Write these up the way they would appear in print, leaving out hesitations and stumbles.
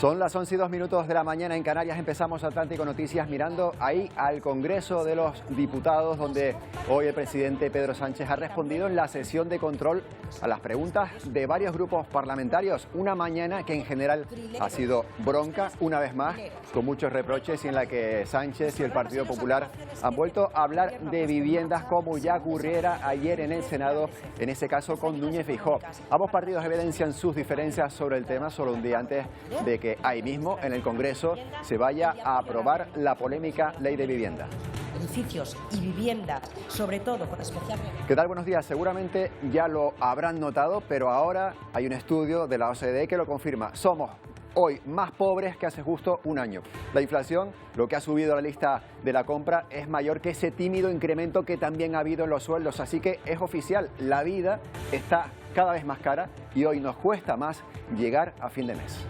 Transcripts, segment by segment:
Son las 11:02 de la mañana en Canarias. Empezamos Atlántico Noticias mirando ahí al Congreso de los Diputados, donde hoy el presidente Pedro Sánchez ha respondido en la sesión de control a las preguntas de varios grupos parlamentarios. Una mañana que en general ha sido bronca, una vez más, con muchos reproches, y en la que Sánchez y el Partido Popular han vuelto a hablar de viviendas como ya ocurriera ayer en el Senado, en ese caso con Núñez Feijóo. Ambos partidos evidencian sus diferencias sobre el tema solo un día antes de que ahí mismo en el Congreso se vaya a aprobar la polémica ley de vivienda. Edificios y viviendas, sobre todo con especial... ¿Qué tal? Buenos días. Seguramente ya lo habrán notado, pero ahora hay un estudio de la OCDE que lo confirma. Somos hoy más pobres que hace justo un año. La inflación, lo que ha subido a la lista de la compra, es mayor que ese tímido incremento que también ha habido en los sueldos. Así que es oficial, la vida está cada vez más cara y hoy nos cuesta más llegar a fin de mes.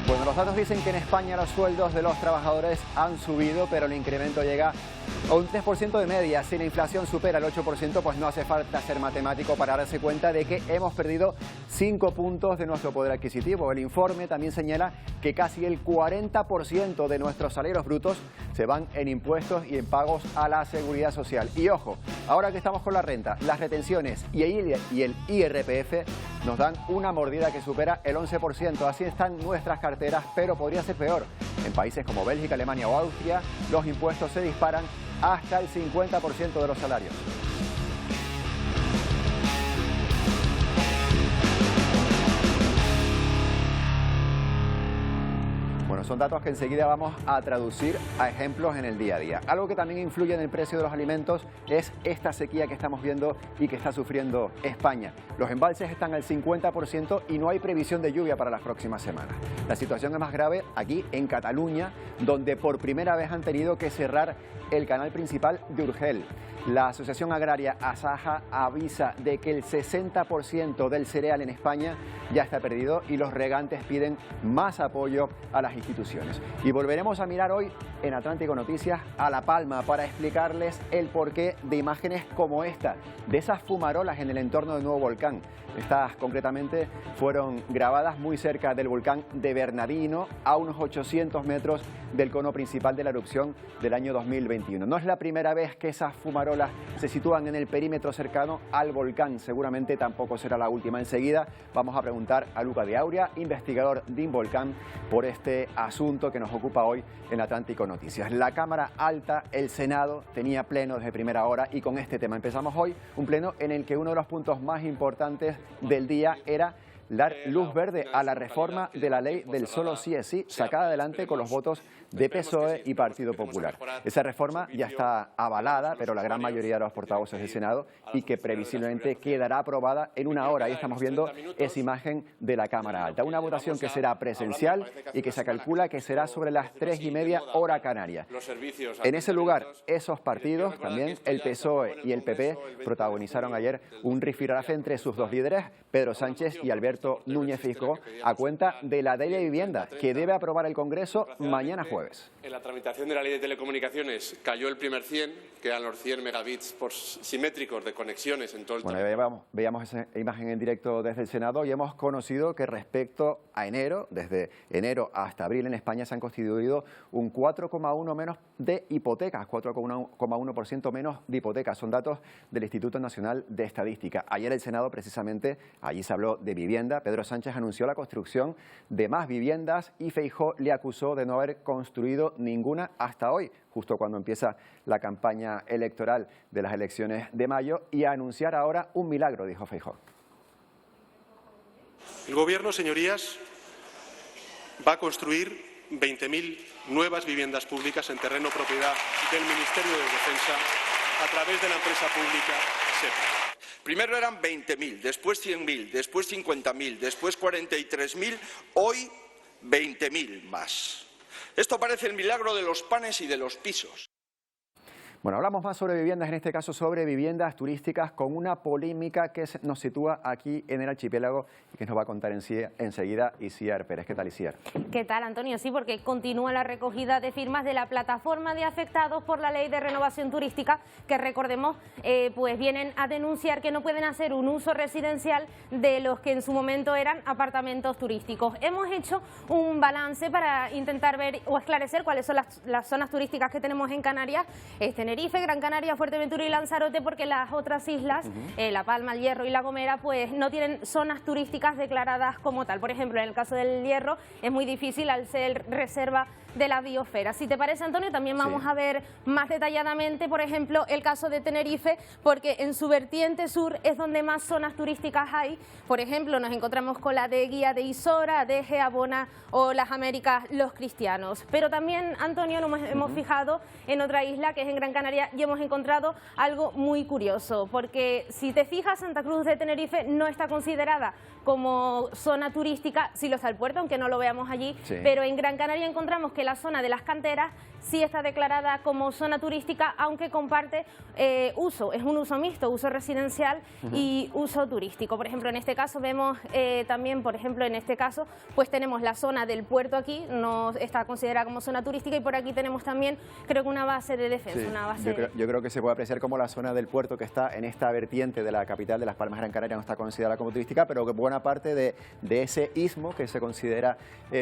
Bueno, los datos dicen que en España los sueldos de los trabajadores han subido, pero el incremento llega a un 3% de media. Si la inflación supera el 8%, pues no hace falta ser matemático para darse cuenta de que hemos perdido 5 puntos de nuestro poder adquisitivo. El informe también señala que casi el 40% de nuestros salarios brutos se van en impuestos y en pagos a la seguridad social. Y ojo, ahora que estamos con la renta, las retenciones y el IRPF nos dan una mordida que supera el 11%. Así están nuestras carteras, pero podría ser peor. En países como Bélgica, Alemania o Austria, los impuestos se disparan hasta el 50% de los salarios. Bueno, son datos que enseguida vamos a traducir a ejemplos en el día a día. Algo que también influye en el precio de los alimentos es esta sequía que estamos viendo y que está sufriendo España. Los embalses están al 50% y no hay previsión de lluvia para las próximas semanas. La situación es más grave aquí en Cataluña, donde por primera vez han tenido que cerrar el canal principal de Urgell. La Asociación Agraria Asaja avisa de que el 60% del cereal en España ya está perdido y los regantes piden más apoyo a las instituciones. Y volveremos a mirar hoy en Atlántico Noticias a La Palma para explicarles el porqué de imágenes como esta, de esas fumarolas en el entorno del nuevo volcán. Estas concretamente fueron grabadas muy cerca del volcán de Bernardino, a unos 800 metros del cono principal de la erupción del año 2021. No es la primera vez que esas fumarolas se sitúan en el perímetro cercano al volcán, seguramente tampoco será la última. Enseguida vamos a preguntar a Luca de Auria, investigador de Involcán, por este asunto que nos ocupa hoy en Atlántico Noticias. La Cámara Alta, el Senado, tenía pleno desde primera hora y con este tema empezamos hoy un pleno en el que uno de los puntos más importantes del día era dar luz verde a la reforma de la ley del solo sí es sí, sacada adelante con los votos de PSOE y Partido Popular. Esa reforma ya está avalada, pero la gran mayoría de los portavoces del Senado, y que previsiblemente quedará aprobada en una hora. Ahí estamos viendo esa imagen de la Cámara Alta. Una votación que será presencial y que se calcula que será sobre las 3:30 hora canaria. En ese lugar, esos partidos, también el PSOE y el PP, protagonizaron ayer un rifirrafe entre sus dos líderes, Pedro Sánchez y Alberto Núñez Feijóo, a cuenta de la ley de vivienda que debe aprobar el Congreso mañana jueves. En la tramitación de la ley de telecomunicaciones cayó el primer 100, que eran los 100 megabits por simétricos de conexiones en todo el territorio. Bueno, veíamos esa imagen en directo desde el Senado y hemos conocido que respecto a enero, desde enero hasta abril en España se han constituido un 4,1% menos de hipotecas, 4,1% menos de hipotecas. Son datos del Instituto Nacional de Estadística. Ayer el Senado, precisamente, allí se habló de vivienda. Pedro Sánchez anunció la construcción de más viviendas y Feijóo le acusó de no haber construido ninguna hasta hoy, justo cuando empieza la campaña electoral de las elecciones de mayo, y a anunciar ahora un milagro, dijo Feijóo. El Gobierno, señorías, va a construir 20.000 nuevas viviendas públicas en terreno propiedad del Ministerio de Defensa a través de la empresa pública SEPA. Primero eran 20.000, después 100.000, después 50.000, después 43.000, hoy 20.000 más. Esto parece el milagro de los panes y de los pisos. Bueno, hablamos más sobre viviendas, en este caso sobre viviendas turísticas, con una polémica que nos sitúa aquí en el archipiélago y que nos va a contar enseguida Isiar Pérez. ¿Qué tal, Isiar? ¿Qué tal, Antonio? Sí, porque continúa la recogida de firmas de la plataforma de afectados por la Ley de Renovación Turística, que recordemos, pues vienen a denunciar que no pueden hacer un uso residencial de los que en su momento eran apartamentos turísticos. Hemos hecho un balance para intentar ver o esclarecer cuáles son las zonas turísticas que tenemos en Canarias. Tenerife, Gran Canaria, Fuerteventura y Lanzarote, porque las otras islas, La Palma, El Hierro y La Gomera, pues no tienen zonas turísticas declaradas como tal. Por ejemplo, en el caso del Hierro es muy difícil al ser reserva de la biosfera. Si te parece, Antonio, también vamos a ver más detalladamente, por ejemplo, el caso de Tenerife, porque en su vertiente sur es donde más zonas turísticas hay. Por ejemplo, nos encontramos con la de Guía de Isora, Deje, Abona o Las Américas, Los Cristianos. Pero también, Antonio, nos hemos fijado en otra isla, que es en Gran Canaria, y hemos encontrado algo muy curioso, porque si te fijas, Santa Cruz de Tenerife no está considerada como zona turística, sí lo está el puerto, aunque no lo veamos allí, pero en Gran Canaria encontramos que la zona de las canteras sí está declarada como zona turística, aunque comparte uso, es un uso mixto, uso residencial y uso turístico. Por ejemplo, en este caso vemos también, por ejemplo, en este caso, pues tenemos la zona del puerto aquí, no está considerada como zona turística, y por aquí tenemos también, creo que una base de defensa. Una base yo creo que se puede apreciar como la zona del puerto que está en esta vertiente de la capital de Las Palmas, Gran Canaria, no está considerada como turística, pero que buena parte de ese istmo que se considera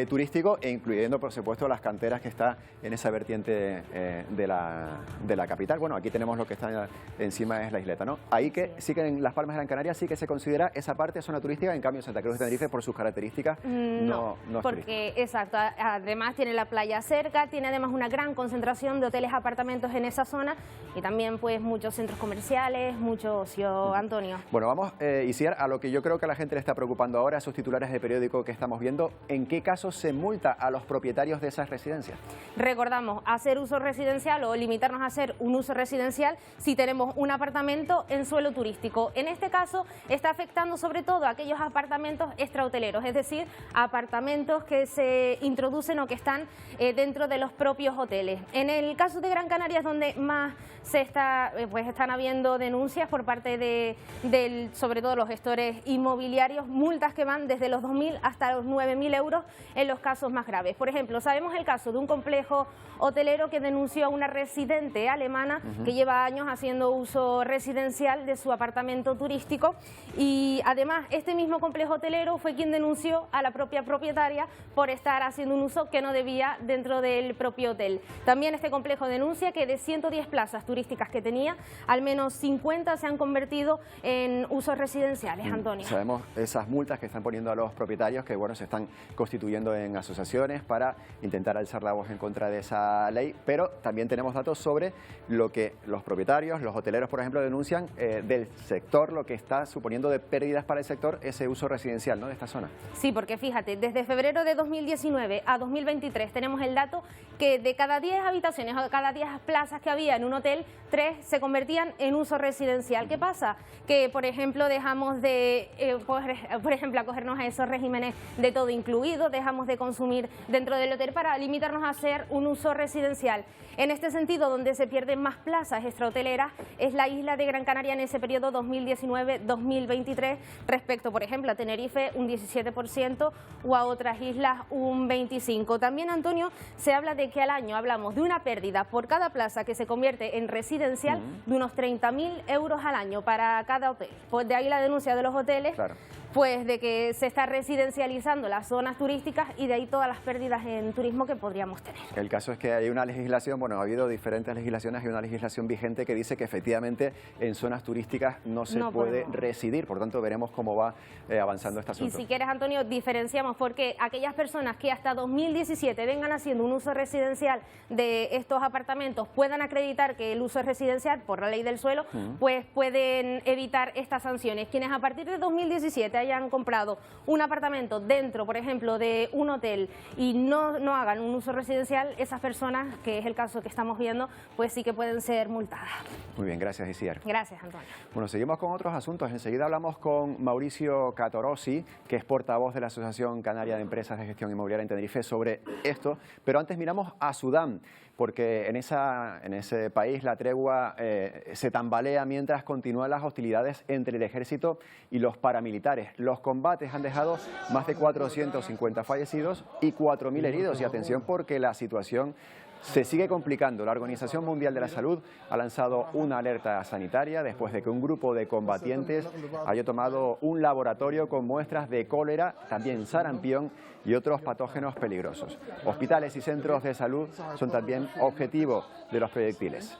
turístico, e incluyendo, por supuesto, las canteras que está en esa vertiente de la capital. Bueno, aquí tenemos lo que está encima, es la isleta, ¿no? Ahí que sí que en Las Palmas, Gran Canaria, sí que se considera esa parte zona turística, en cambio Santa Cruz de Tenerife, por sus características, no es porque, exacto, además tiene la playa cerca, tiene además una gran concentración de hoteles, apartamentos en esa zona, y también pues muchos centros comerciales, mucho ocio, Antonio. Bueno, vamos, Isiar, a lo que yo creo que a la gente le está preocupando ahora, a esos titulares de periódico que estamos viendo. ¿En qué casos se multa a los propietarios de esas residencias? Recordamos, hacer uso residencial o limitarnos a hacer un uso residencial si tenemos un apartamento en suelo turístico. En este caso está afectando sobre todo a aquellos apartamentos extrahoteleros, es decir, apartamentos que se introducen o que están dentro de los propios hoteles. En el caso de Gran Canaria es donde más están habiendo denuncias por parte sobre todo los gestores inmobiliarios, multas que van desde los 2.000 hasta los 9.000 euros en los casos más graves. Por ejemplo, sabemos el caso de un complejo hotelero que denunció a una residente alemana que lleva años haciendo uso residencial de su apartamento turístico, y además este mismo complejo hotelero fue quien denunció a la propia propietaria por estar haciendo un uso que no debía dentro del propio hotel. También este complejo denuncia que de 110 plazas turísticas que tenía, al menos 50 se han convertido en usos residenciales, Antonio. Sabemos esas multas que están poniendo a los propietarios, que bueno, se están constituyendo en asociaciones para intentar alzar la voz en contra de esa ley, pero también tenemos datos sobre lo que los propietarios, los hoteleros, por ejemplo, denuncian del sector, lo que está suponiendo de pérdidas para el sector ese uso residencial, ¿no?, de esta zona. Sí, porque fíjate, desde febrero de 2019 a 2023 tenemos el dato que de cada 10 habitaciones o cada 10 plazas que había en un hotel, 3 se convertían en uso residencial. ¿Qué pasa? Que, por ejemplo, dejamos de, acogernos a esos regímenes de todo incluido, dejamos de consumir dentro del hotel para limitarnos a hacer un uso residencial. En este sentido, donde se pierden más plazas extrahoteleras es la isla de Gran Canaria en ese periodo 2019-2023, respecto, por ejemplo, a Tenerife un 17% o a otras islas un 25%. También, Antonio, se habla de que al año hablamos de una pérdida por cada plaza que se convierte en residencial de unos 30.000 euros al año para cada hotel. Pues de ahí la denuncia de los hoteles, pues de que se está residencializando las zonas turísticas, y de ahí todas las pérdidas en turismo que podríamos tener. El caso es que hay una legislación, bueno, ha habido diferentes legislaciones, hay una legislación vigente que dice que efectivamente en zonas turísticas no se puede residir, por tanto veremos cómo va avanzando este asunto. Y si quieres, Antonio, diferenciamos, porque aquellas personas que hasta 2017 vengan haciendo un uso residencial de estos apartamentos puedan acreditar que el uso es residencial por la ley del suelo, pues pueden evitar estas sanciones. Quienes a partir de 2017 hayan comprado un apartamento dentro, por ejemplo, de un hotel y no hagan un uso residencial, esas personas, que es el caso que estamos viendo, pues sí que pueden ser multadas. Muy bien, gracias, Isiar. Gracias, Antonio. Bueno, seguimos con otros asuntos. Enseguida hablamos con Mauricio Catorossi, que es portavoz de la Asociación Canaria de Empresas de Gestión Inmobiliaria en Tenerife, sobre esto. Pero antes miramos a Sudán. porque en ese país la tregua se tambalea mientras continúan las hostilidades entre el ejército y los paramilitares. Los combates han dejado más de 450 fallecidos y 4.000 heridos. Y atención, porque la situación se sigue complicando. La Organización Mundial de la Salud ha lanzado una alerta sanitaria después de que un grupo de combatientes haya tomado un laboratorio con muestras de cólera, también sarampión y otros patógenos peligrosos. Hospitales y centros de salud son también objetivo de los proyectiles.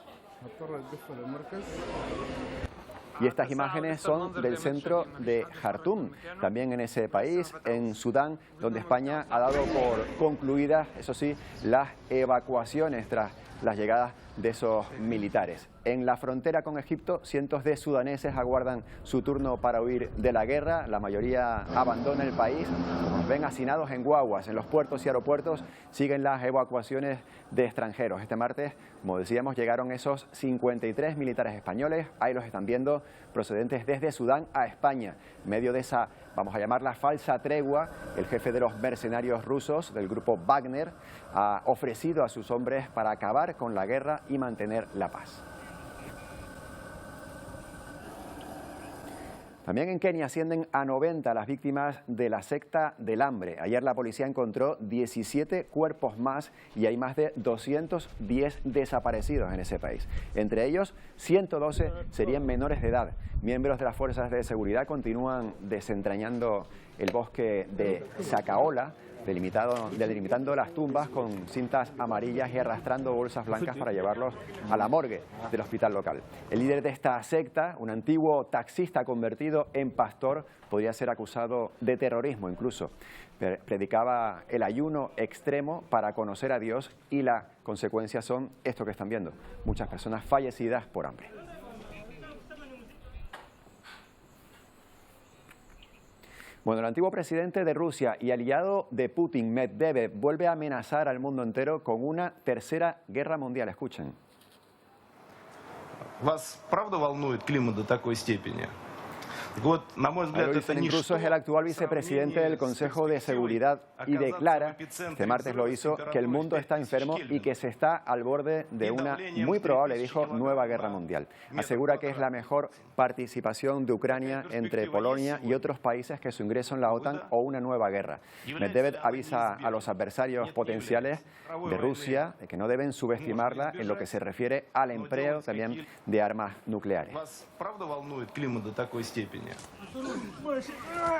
Y estas imágenes son del centro de Jartum, también en ese país, en Sudán, donde España ha dado por concluidas, eso sí, las evacuaciones tras las llegadas de esos militares. En la frontera con Egipto, cientos de sudaneses aguardan su turno para huir de la guerra. La mayoría abandona el país. Como nos ven, hacinados en guaguas. En los puertos y aeropuertos siguen las evacuaciones de extranjeros. Este martes, como decíamos, llegaron esos 53 militares españoles. Ahí los están viendo, procedentes desde Sudán a España. En medio de esa, vamos a llamarla, falsa tregua, el jefe de los mercenarios rusos del grupo Wagner ha ofrecido a sus hombres para acabar con la guerra y mantener la paz. También en Kenia ascienden a 90 las víctimas de la secta del hambre. Ayer la policía encontró 17 cuerpos más y hay más de 210 desaparecidos en ese país. Entre ellos, 112 serían menores de edad. Miembros de las fuerzas de seguridad continúan desentrañando el bosque de Sakaola, delimitando las tumbas con cintas amarillas y arrastrando bolsas blancas para llevarlos a la morgue del hospital local. El líder de esta secta, un antiguo taxista convertido en pastor, podría ser acusado de terrorismo incluso. Predicaba el ayuno extremo para conocer a Dios y las consecuencias son esto que están viendo, muchas personas fallecidas por hambre. Bueno, el antiguo presidente de Rusia y aliado de Putin, Medvedev, vuelve a amenazar al mundo entero con una tercera guerra mundial. Escuchen. ¿Вас правда волнует климат до такой степени? Alojisen incluso es el actual vicepresidente del Consejo de Seguridad y declara, este martes lo hizo, que el mundo está enfermo y que se está al borde de una muy probable, dijo, nueva guerra mundial. Asegura que es la mejor participación de Ucrania entre Polonia y otros países que su ingreso en la OTAN o una nueva guerra. Medvedev avisa a los adversarios potenciales de Rusia de que no deben subestimarla en lo que se refiere al empleo también de armas nucleares.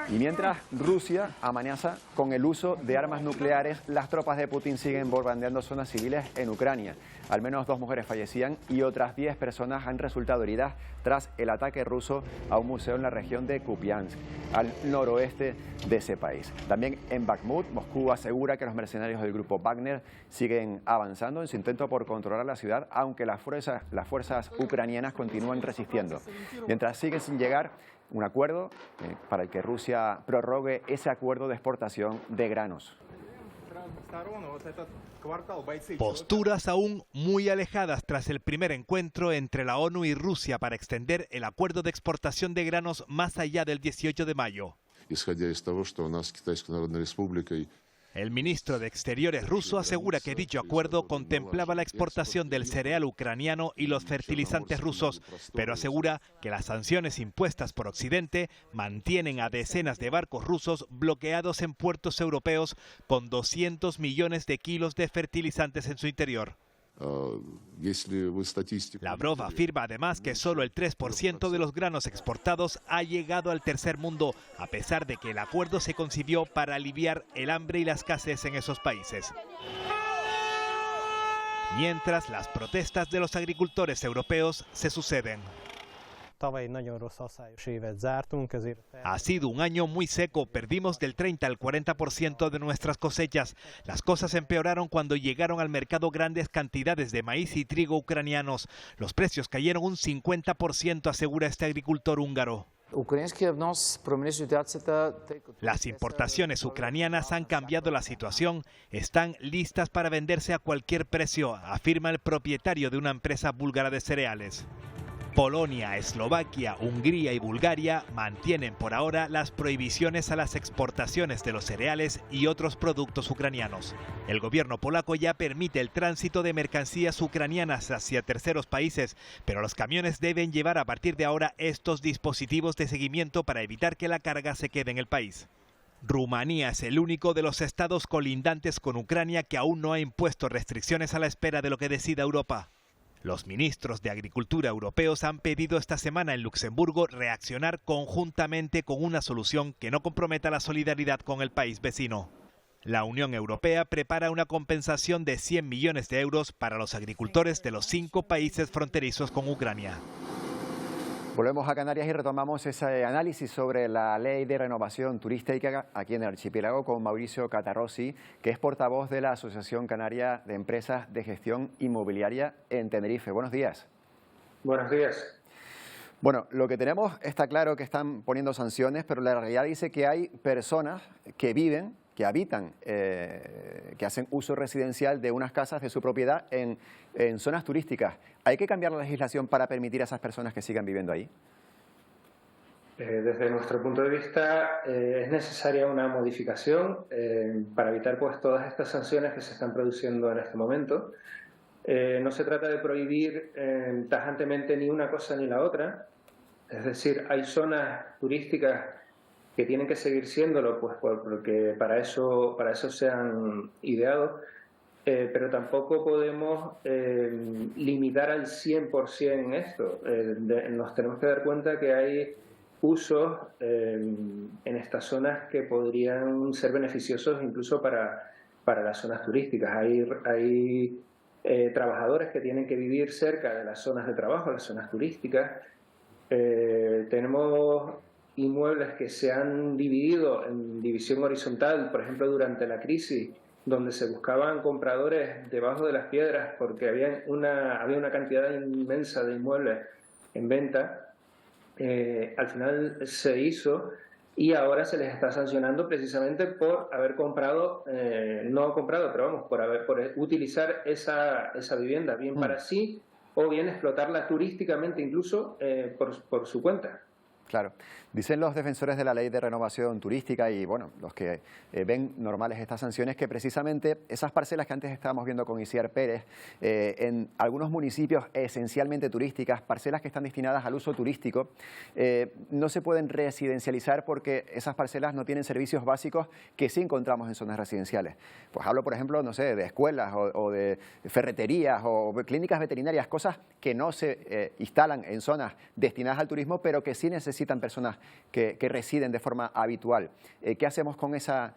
Y mientras Rusia amenaza con el uso de armas nucleares, las tropas de Putin siguen bombardeando zonas civiles en Ucrania. Al menos 2 mujeres fallecían y otras 10 personas han resultado heridas tras el ataque ruso a un museo en la región de Kupiansk, al noroeste de ese país. También en Bakhmut, Moscú asegura que los mercenarios del grupo Wagner siguen avanzando en su intento por controlar la ciudad, aunque las fuerzas ucranianas continúan resistiendo. Mientras sigue sin llegar un acuerdo para el que Rusia prorrogue ese acuerdo de exportación de granos. Posturas aún muy alejadas tras el primer encuentro entre la ONU y Rusia para extender el acuerdo de exportación de granos más allá del 18 de mayo. El ministro de Exteriores ruso asegura que dicho acuerdo contemplaba la exportación del cereal ucraniano y los fertilizantes rusos, pero asegura que las sanciones impuestas por Occidente mantienen a decenas de barcos rusos bloqueados en puertos europeos con 200 millones de kilos de fertilizantes en su interior. Lavrov afirma además que solo el 3% de los granos exportados ha llegado al tercer mundo, a pesar de que el acuerdo se concibió para aliviar el hambre y la escasez en esos países. Mientras, las protestas de los agricultores europeos se suceden. Ha sido un año muy seco, perdimos del 30 al 40% de nuestras cosechas. Las cosas empeoraron cuando llegaron al mercado grandes cantidades de maíz y trigo ucranianos. Los precios cayeron un 50%, asegura este agricultor húngaro. Las importaciones ucranianas han cambiado la situación, están listas para venderse a cualquier precio, afirma el propietario de una empresa búlgara de cereales. Polonia, Eslovaquia, Hungría y Bulgaria mantienen por ahora las prohibiciones a las exportaciones de los cereales y otros productos ucranianos. El gobierno polaco ya permite el tránsito de mercancías ucranianas hacia terceros países, pero los camiones deben llevar a partir de ahora estos dispositivos de seguimiento para evitar que la carga se quede en el país. Rumanía es el único de los estados colindantes con Ucrania que aún no ha impuesto restricciones a la espera de lo que decida Europa. Los ministros de Agricultura europeos han pedido esta semana en Luxemburgo reaccionar conjuntamente con una solución que no comprometa la solidaridad con el país vecino. La Unión Europea prepara una compensación de 100 millones de euros para los agricultores de los 5 países fronterizos con Ucrania. Volvemos a Canarias y retomamos ese análisis sobre la ley de renovación turística aquí en el archipiélago con Mauricio Catarrosi, que es portavoz de la Asociación Canaria de Empresas de Gestión Inmobiliaria en Tenerife. Buenos días. Buenos días. Bueno, lo que tenemos está claro que están poniendo sanciones, pero la realidad dice que hay personas que viven, que habitan, que hacen uso residencial de unas casas de su propiedad en zonas turísticas. ¿Hay que cambiar la legislación para permitir a esas personas que sigan viviendo ahí? Desde nuestro punto de vista es necesaria una modificación para evitar pues todas estas sanciones que se están produciendo en este momento. No se trata de prohibir tajantemente ni una cosa ni la otra. Es decir, hay zonas turísticas que tienen que seguir siéndolo, pues porque para eso se han ideado, pero tampoco podemos limitar al 100% esto. Nos tenemos que dar cuenta que hay usos en estas zonas que podrían ser beneficiosos incluso para las zonas turísticas. Hay trabajadores que tienen que vivir cerca de las zonas de trabajo, las zonas turísticas. Tenemos inmuebles que se han dividido en división horizontal, por ejemplo, durante la crisis, donde se buscaban compradores debajo de las piedras porque había una cantidad inmensa de inmuebles en venta. Al final se hizo y ahora se les está sancionando precisamente por haber comprado, no comprado, pero vamos, por utilizar esa vivienda, bien para sí o bien explotarla turísticamente incluso por su cuenta. Claro. Dicen los defensores de la ley de renovación turística y bueno, los que ven normales estas sanciones, que precisamente esas parcelas que antes estábamos viendo con Isiar Pérez, en algunos municipios esencialmente turísticas, parcelas que están destinadas al uso turístico, no se pueden residencializar porque esas parcelas no tienen servicios básicos que sí encontramos en zonas residenciales. Pues hablo, por ejemplo, no sé, de escuelas o de ferreterías o clínicas veterinarias, cosas que no se instalan en zonas destinadas al turismo, pero que sí necesitan personas que residen de forma habitual. ¿Qué hacemos con esa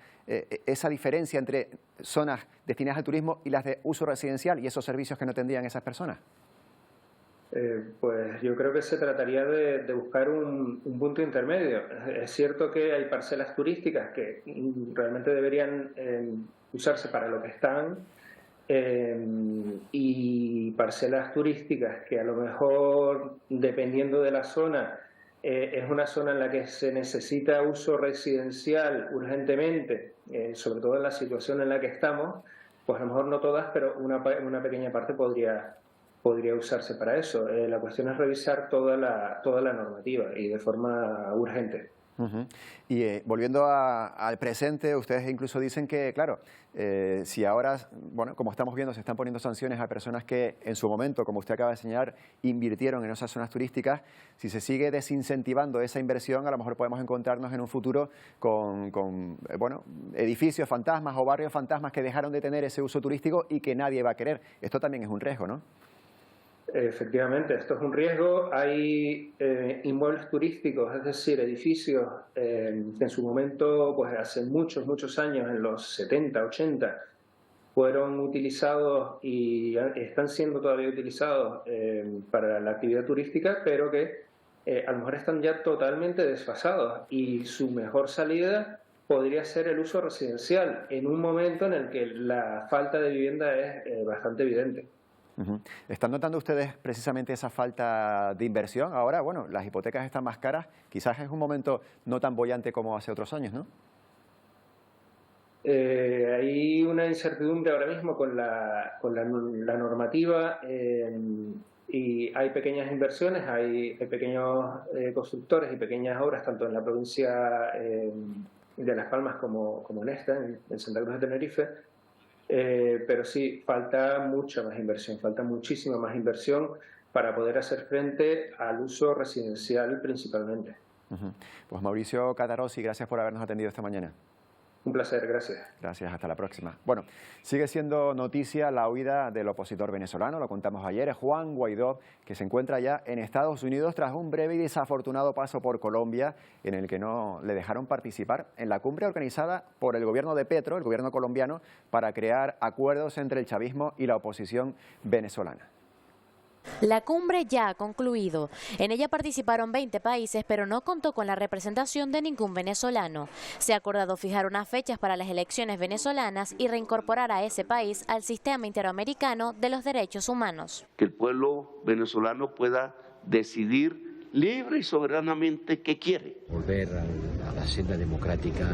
diferencia entre zonas destinadas al turismo y las de uso residencial y esos servicios que no tendrían esas personas? Pues yo creo que se trataría de buscar un punto intermedio. Es cierto que hay parcelas turísticas que realmente deberían usarse para lo que están y parcelas turísticas que a lo mejor, dependiendo de la zona, es una zona en la que se necesita uso residencial urgentemente, sobre todo en la situación en la que estamos, pues a lo mejor no todas, pero una pequeña parte podría usarse para eso. La cuestión es revisar toda la normativa y de forma urgente. Y volviendo al presente, ustedes incluso dicen que, claro, si ahora, bueno, como estamos viendo, se están poniendo sanciones a personas que en su momento, como usted acaba de señalar, invirtieron en esas zonas turísticas, si se sigue desincentivando esa inversión, a lo mejor podemos encontrarnos en un futuro con bueno, edificios fantasmas o barrios fantasmas que dejaron de tener ese uso turístico y que nadie va a querer. Esto también es un riesgo, ¿no? Efectivamente, esto es un riesgo. Hay inmuebles turísticos, es decir, edificios que en su momento, pues hace muchos años, en los 70, 80, fueron utilizados y están siendo todavía utilizados para la actividad turística, pero que a lo mejor están ya totalmente desfasados y su mejor salida podría ser el uso residencial en un momento en el que la falta de vivienda es bastante evidente. ¿Están notando ustedes precisamente esa falta de inversión? Ahora, bueno, las hipotecas están más caras, quizás es un momento no tan boyante como hace otros años, ¿no? Hay una incertidumbre ahora mismo con la normativa. y hay pequeñas inversiones, hay pequeños constructores y pequeñas obras, tanto en la provincia de Las Palmas como en esta, en Santa Cruz de Tenerife, pero sí, falta mucha más inversión, falta muchísima más inversión para poder hacer frente al uso residencial principalmente. Pues Mauricio Catarossi, gracias por habernos atendido esta mañana. Un placer, gracias. Gracias, hasta la próxima. Bueno, sigue siendo noticia la huida del opositor venezolano, lo contamos ayer, Juan Guaidó, que se encuentra ya en Estados Unidos tras un breve y desafortunado paso por Colombia, en el que no le dejaron participar en la cumbre organizada por el gobierno de Petro, el gobierno colombiano, para crear acuerdos entre el chavismo y la oposición venezolana. La cumbre ya ha concluido. En ella participaron 20 países, pero no contó con la representación de ningún venezolano. Se ha acordado fijar unas fechas para las elecciones venezolanas y reincorporar a ese país al sistema interamericano de los derechos humanos. Que el pueblo venezolano pueda decidir libre y soberanamente qué quiere. Volver a la senda democrática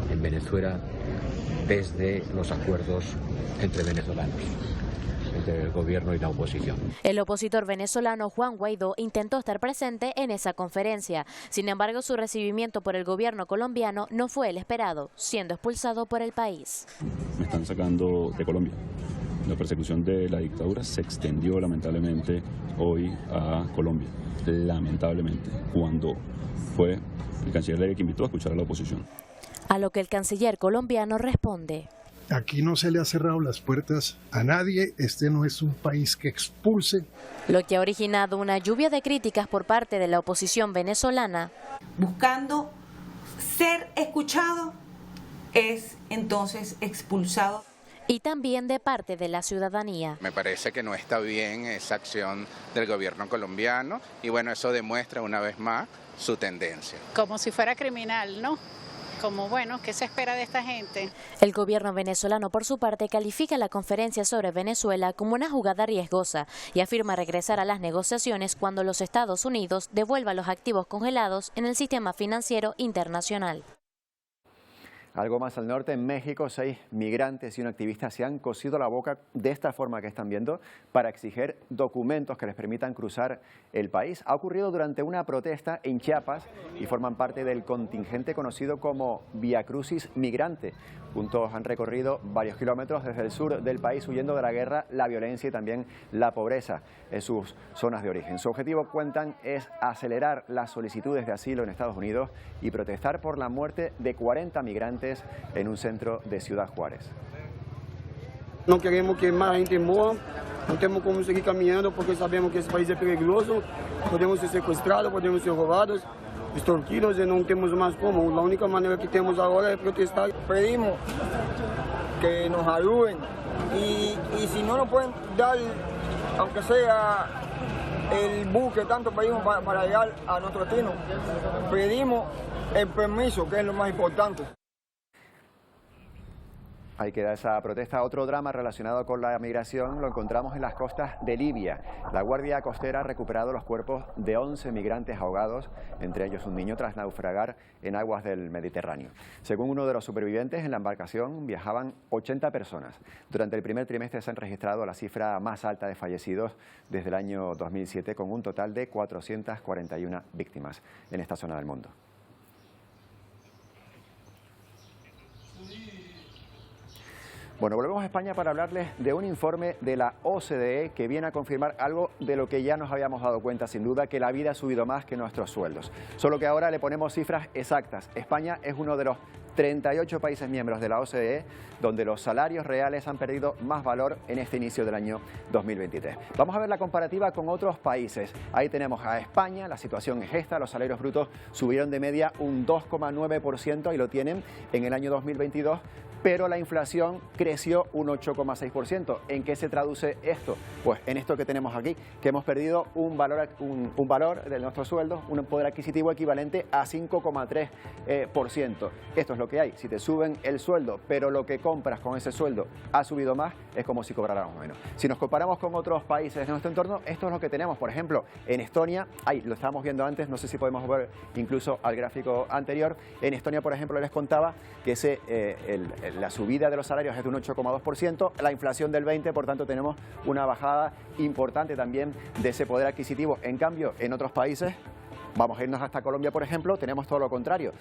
en Venezuela desde los acuerdos entre venezolanos, entre el gobierno y la oposición. El opositor venezolano Juan Guaidó intentó estar presente en esa conferencia. Sin embargo, su recibimiento por el gobierno colombiano no fue el esperado, siendo expulsado por el país. Me están sacando de Colombia. La persecución de la dictadura se extendió lamentablemente hoy a Colombia. Lamentablemente, cuando fue el canciller Levy que invitó a escuchar a la oposición. A lo que el canciller colombiano responde: aquí no se le ha cerrado las puertas a nadie, este no es un país que expulse. Lo que ha originado una lluvia de críticas por parte de la oposición venezolana. Buscando ser escuchado, es entonces expulsado. Y también de parte de la ciudadanía. Me parece que no está bien esa acción del gobierno colombiano y bueno, eso demuestra una vez más su tendencia. Como si fuera criminal, ¿no? Como bueno, ¿qué se espera de esta gente? El gobierno venezolano, por su parte, califica la conferencia sobre Venezuela como una jugada riesgosa y afirma regresar a las negociaciones cuando los Estados Unidos devuelvan los activos congelados en el sistema financiero internacional. Algo más al norte, en México, 6 migrantes y un activista se han cosido la boca de esta forma que están viendo para exigir documentos que les permitan cruzar el país. Ha ocurrido durante una protesta en Chiapas y forman parte del contingente conocido como Via Crucis Migrante. Juntos han recorrido varios kilómetros desde el sur del país huyendo de la guerra, la violencia y también la pobreza en sus zonas de origen. Su objetivo, cuentan, es acelerar las solicitudes de asilo en Estados Unidos y protestar por la muerte de 40 migrantes en un centro de Ciudad Juárez. No queremos que más gente muera, no tenemos cómo seguir caminando porque sabemos que ese país es peligroso, podemos ser secuestrados, podemos ser robados, extorquidos y no tenemos más cómo. La única manera que tenemos ahora es protestar. Pedimos que nos ayuden y si no nos pueden dar, aunque sea el buque, tanto pedimos para llegar a nuestro destino, pedimos el permiso, que es lo más importante. Ahí queda esa protesta. Otro drama relacionado con la migración lo encontramos en las costas de Libia. La Guardia Costera ha recuperado los cuerpos de 11 migrantes ahogados, entre ellos un niño, tras naufragar en aguas del Mediterráneo. Según uno de los supervivientes, en la embarcación viajaban 80 personas. Durante el primer trimestre se han registrado la cifra más alta de fallecidos desde el año 2007, con un total de 441 víctimas en esta zona del mundo. Bueno, volvemos a España para hablarles de un informe de la OCDE que viene a confirmar algo de lo que ya nos habíamos dado cuenta, sin duda, que la vida ha subido más que nuestros sueldos. Solo que ahora le ponemos cifras exactas. España es uno de los 38 países miembros de la OCDE donde los salarios reales han perdido más valor en este inicio del año 2023. Vamos a ver la comparativa con otros países. Ahí tenemos a España, la situación es esta, los salarios brutos subieron de media un 2,9% y lo tienen en el año 2022, pero la inflación creció un 8,6%. ¿En qué se traduce esto? Pues en esto que tenemos aquí, que hemos perdido un valor de nuestros sueldos, un poder adquisitivo equivalente a 5,3%. Esto es lo que hay. Si te suben el sueldo, pero lo que compras con ese sueldo ha subido más, es como si cobráramos menos. Si nos comparamos con otros países de nuestro entorno, esto es lo que tenemos. Por ejemplo, en Estonia, ahí lo estábamos viendo antes, no sé si podemos ver incluso al gráfico anterior. En Estonia, por ejemplo, les contaba que la subida de los salarios es de un 8,2%, la inflación del 20%, por tanto tenemos una bajada importante también de ese poder adquisitivo. En cambio, en otros países, vamos a irnos hasta Colombia, por ejemplo, tenemos todo lo contrario.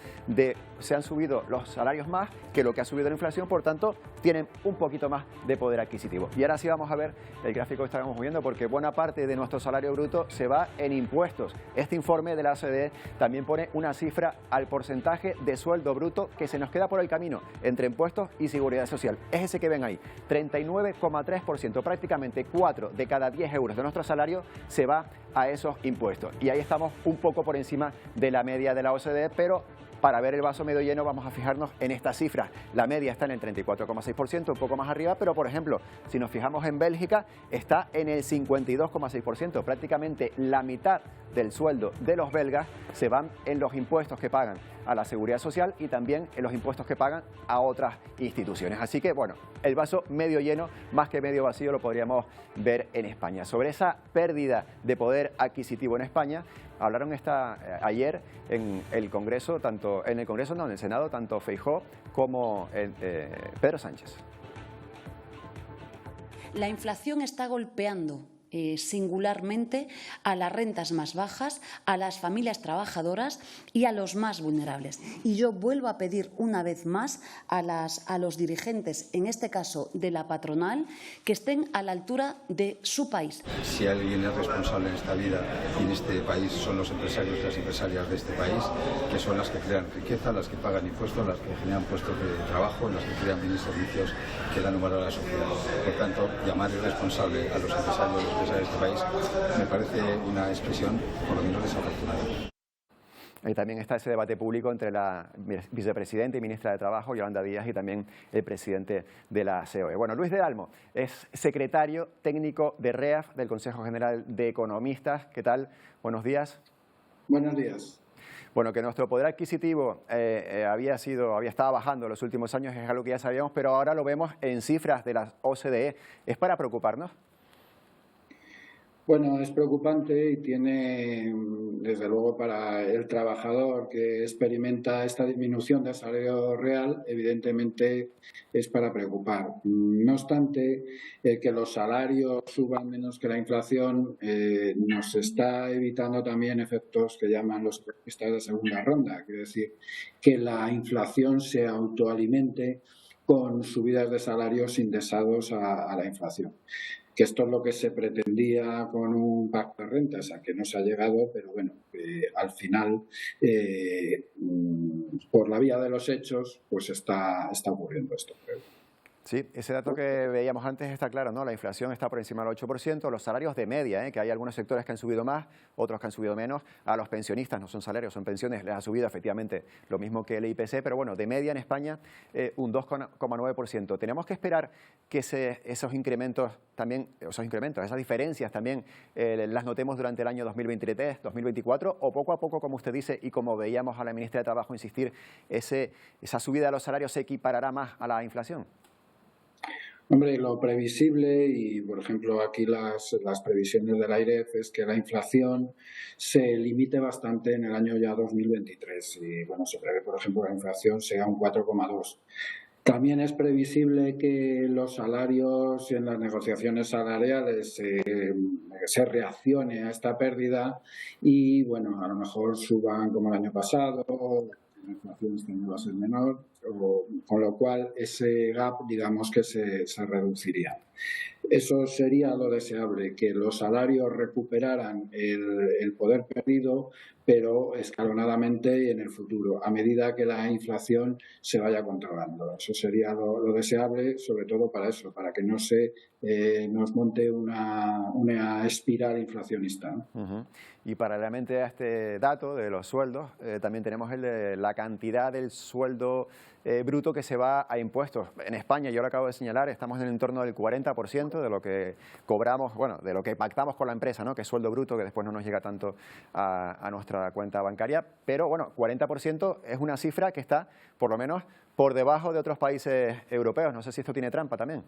Se han subido los salarios más que lo que ha subido la inflación, por tanto, tienen un poquito más de poder adquisitivo. Y ahora sí vamos a ver el gráfico que estábamos viendo, porque buena parte de nuestro salario bruto se va en impuestos. Este informe de la OCDE también pone una cifra al porcentaje de sueldo bruto que se nos queda por el camino entre impuestos y seguridad social. Es ese que ven ahí, 39,3%, prácticamente 4 de cada 10 euros de nuestro salario se va a esos impuestos. Y ahí estamos un poco por encima de la media de la OCDE, pero para ver el vaso medio lleno vamos a fijarnos en estas cifras. La media está en el 34,6%, un poco más arriba, pero por ejemplo, si nos fijamos en Bélgica, está en el 52,6%. Prácticamente la mitad del sueldo de los belgas se van en los impuestos que pagan a la seguridad social y también en los impuestos que pagan a otras instituciones. Así que, bueno, el vaso medio lleno, más que medio vacío, lo podríamos ver en España. Sobre esa pérdida de poder adquisitivo en España, hablaron ayer en el Congreso, en el Senado, tanto Feijóo como Pedro Sánchez. La inflación está golpeando singularmente a las rentas más bajas, a las familias trabajadoras y a los más vulnerables. Y yo vuelvo a pedir una vez más a los dirigentes, en este caso de la patronal, que estén a la altura de su país. Si alguien es responsable en esta vida y en este país son los empresarios y las empresarias de este país, que son las que crean riqueza, las que pagan impuestos, las que generan puestos de trabajo, las que crean bienes y servicios que dan un valor a la sociedad. Por tanto, llamar irresponsable a los empresarios de este país me parece una expresión por lo menos desafortunada. Y también está ese debate público entre la vicepresidenta y ministra de Trabajo, Yolanda Díaz, y también el presidente de la COE. Bueno, Luis del Almo es secretario técnico de REAF, del Consejo General de Economistas. ¿Qué tal? Buenos días. Buenos días. Bueno, que nuestro poder adquisitivo había estado bajando en los últimos años es algo que ya sabíamos, pero ahora lo vemos en cifras de la OCDE. ¿Es para preocuparnos? Bueno, es preocupante y tiene, desde luego, para el trabajador que experimenta esta disminución del salario real, evidentemente es para preocupar. No obstante, que los salarios suban menos que la inflación nos está evitando también efectos que llaman los economistas de segunda ronda, quiere decir que la inflación se autoalimente con subidas de salarios indexados a la inflación. Que esto es lo que se pretendía con un pacto de rentas, a que no se ha llegado, pero bueno, al final, por la vía de los hechos, pues está ocurriendo esto, creo. Sí, ese dato que veíamos antes está claro, ¿no? La inflación está por encima del 8%, los salarios de media, que hay algunos sectores que han subido más, otros que han subido menos. A los pensionistas, no son salarios, son pensiones, les ha subido efectivamente lo mismo que el IPC, pero bueno, de media en España un 2,9%. Tenemos que esperar que esas diferencias también las notemos durante el año 2023, 2024, o poco a poco, como usted dice, y como veíamos a la ministra de Trabajo insistir, esa subida de los salarios se equiparará más a la inflación. Hombre, lo previsible, y por ejemplo aquí las previsiones del AIREF, es que la inflación se limite bastante en el año ya 2023 y bueno, se prevé, por ejemplo, que la inflación sea un 4,2%. También es previsible que los salarios en las negociaciones salariales se reaccione a esta pérdida y bueno, a lo mejor suban como el año pasado, la inflación este año va a ser menor, con lo cual ese gap, digamos que se reduciría. Eso sería lo deseable, que los salarios recuperaran el poder perdido, pero escalonadamente y en el futuro, a medida que la inflación se vaya controlando. Eso sería lo deseable, sobre todo para eso, para que no se nos monte una espiral inflacionista, ¿no? Uh-huh. Y paralelamente a este dato de los sueldos, también tenemos el de la cantidad del sueldo bruto que se va a impuestos. En España, yo lo acabo de señalar, estamos en el entorno del 40% de lo que cobramos, bueno, de lo que pactamos con la empresa, ¿no? Que es sueldo bruto, que después no nos llega tanto a nuestra cuenta bancaria. Pero bueno, 40% es una cifra que está, por lo menos, por debajo de otros países europeos. No sé si esto tiene trampa también.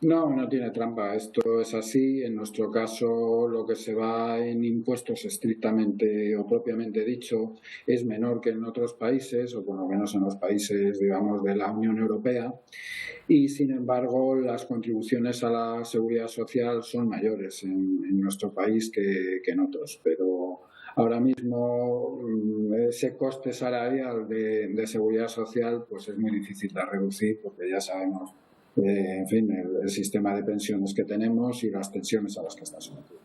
No, no tiene trampa. Esto es así. En nuestro caso, lo que se va en impuestos estrictamente o propiamente dicho es menor que en otros países, o por lo menos en los países, digamos, de la Unión Europea. Y, sin embargo, las contribuciones a la seguridad social son mayores en nuestro país que en otros. Pero ahora mismo ese coste salarial de seguridad social pues es muy difícil de reducir, porque ya sabemos en fin, el sistema de pensiones que tenemos y las tensiones a las que está sometido.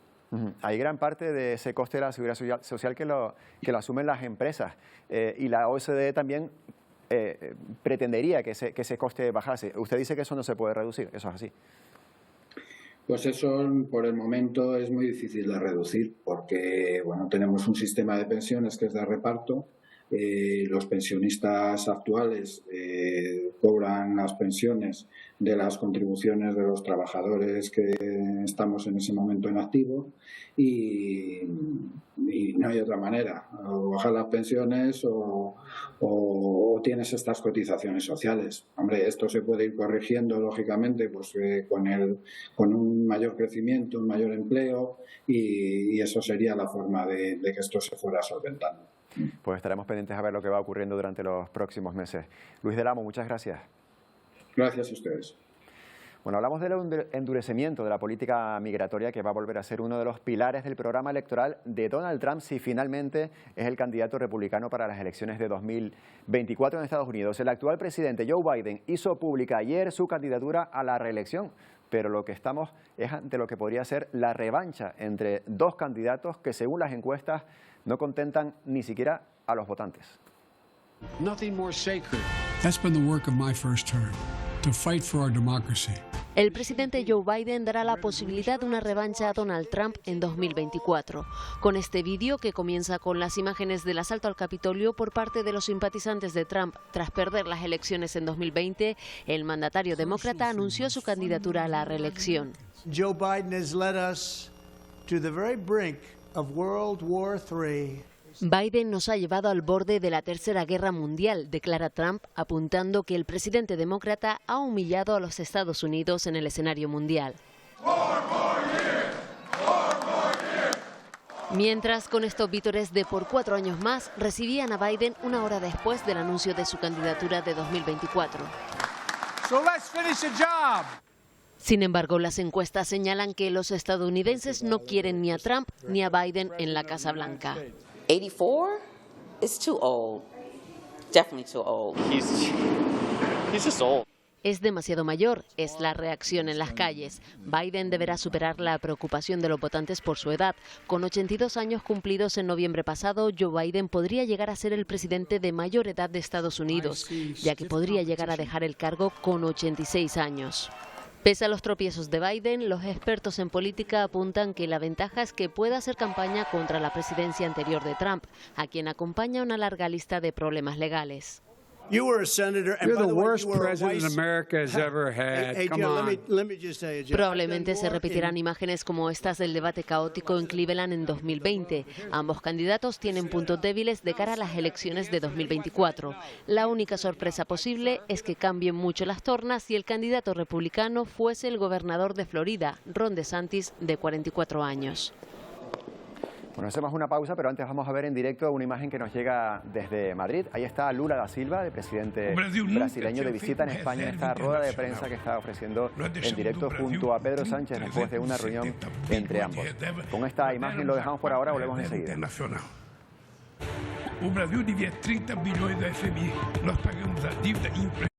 Hay gran parte de ese coste de la seguridad social que lo asumen las empresas y la OCDE también pretendería que ese coste bajase. Usted dice que eso no se puede reducir, ¿eso es así? Pues eso por el momento es muy difícil de reducir porque bueno, tenemos un sistema de pensiones que es de reparto. Los pensionistas actuales cobran las pensiones de las contribuciones de los trabajadores que estamos en ese momento en activo y no hay otra manera, o bajar las pensiones o tienes estas cotizaciones sociales. Hombre, esto se puede ir corrigiendo lógicamente pues con un mayor crecimiento, un mayor empleo y eso sería la forma de que esto se fuera solventando. Pues estaremos pendientes a ver lo que va ocurriendo durante los próximos meses. Luis del Amo, muchas gracias. Gracias a ustedes. Bueno, hablamos del endurecimiento de la política migratoria que va a volver a ser uno de los pilares del programa electoral de Donald Trump si finalmente es el candidato republicano para las elecciones de 2024 en Estados Unidos. El actual presidente Joe Biden hizo pública ayer su candidatura a la reelección, pero lo que estamos es ante lo que podría ser la revancha entre dos candidatos que según las encuestas no contentan ni siquiera a los votantes. Nothing more sacred. That's been the work of my first term, to fight for our democracy. El presidente Joe Biden dará la posibilidad de una revancha a Donald Trump en 2024. Con este vídeo, que comienza con las imágenes del asalto al Capitolio por parte de los simpatizantes de Trump tras perder las elecciones en 2020, el mandatario demócrata anunció su candidatura a la reelección. Joe Biden has led us to the very brink of World War III. Biden nos ha llevado al borde de la Tercera Guerra Mundial, declara Trump, apuntando que el presidente demócrata ha humillado a los Estados Unidos en el escenario mundial. Mientras, con estos vítores de por 4 años más, recibían a Biden una hora después del anuncio de su candidatura de 2024. Sin embargo, las encuestas señalan que los estadounidenses no quieren ni a Trump ni a Biden en la Casa Blanca. 84 is too old. Definitely too old. He's just old. Es demasiado mayor, es la reacción en las calles. Biden deberá superar la preocupación de los votantes por su edad. Con 82 años cumplidos en noviembre pasado, Joe Biden podría llegar a ser el presidente de mayor edad de Estados Unidos, ya que podría llegar a dejar el cargo con 86 años. Pese a los tropiezos de Biden, los expertos en política apuntan que la ventaja es que pueda hacer campaña contra la presidencia anterior de Trump, a quien acompaña una larga lista de problemas legales. You're the worst president America has ever had. Come on. Probablemente se repetirán imágenes como estas del debate caótico en Cleveland en 2020. Ambos candidatos tienen puntos débiles de cara a las elecciones de 2024. La única sorpresa posible es que cambien mucho las tornas si el candidato republicano fuese el gobernador de Florida, Ron DeSantis, de 44 años. Bueno, hacemos una pausa, pero antes vamos a ver en directo una imagen que nos llega desde Madrid. Ahí está Lula da Silva, el presidente brasileño de visita en España, en esta rueda de prensa que está ofreciendo en directo junto a Pedro Sánchez después de una reunión entre ambos. Con esta imagen lo dejamos por ahora, volvemos enseguida. O Brasil devia 30 bilhões da FMI. Nós pagamos a dívida impressionante.